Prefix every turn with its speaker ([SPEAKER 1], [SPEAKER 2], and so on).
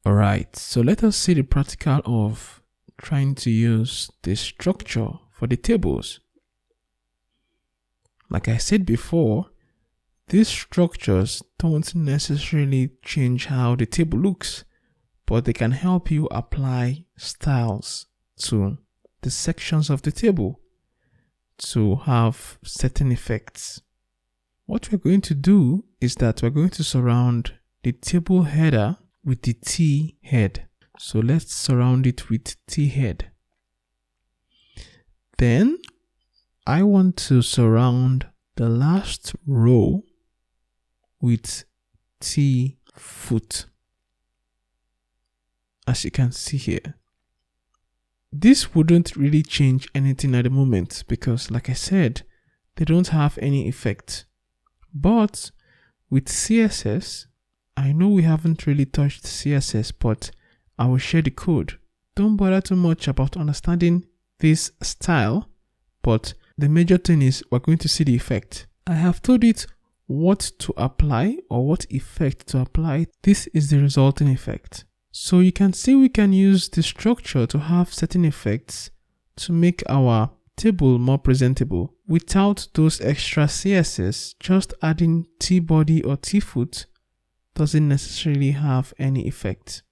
[SPEAKER 1] Alright, so let us see the practical of trying to use the structure for the tables. Like I said before, these structures don't necessarily change how the table looks, but they can help you apply styles to the sections of the table to have certain effects. What we're going to do is that we're going to surround the table header with the T head. So let's surround it with T head. Then I want to surround the last row with T foot, as you can see here. This wouldn't really change anything at the moment because, like I said, they don't have any effect. But with CSS, I know we haven't really touched CSS, but I will share the code. Don't bother too much about understanding this style, but the major thing is we're going to see the effect. I have told it what to apply or what effect to apply. This is the resulting effect. So you can see we can use the structure to have certain effects to make our table more presentable without those extra CSS. Just adding T body or T foot doesn't necessarily have any effect.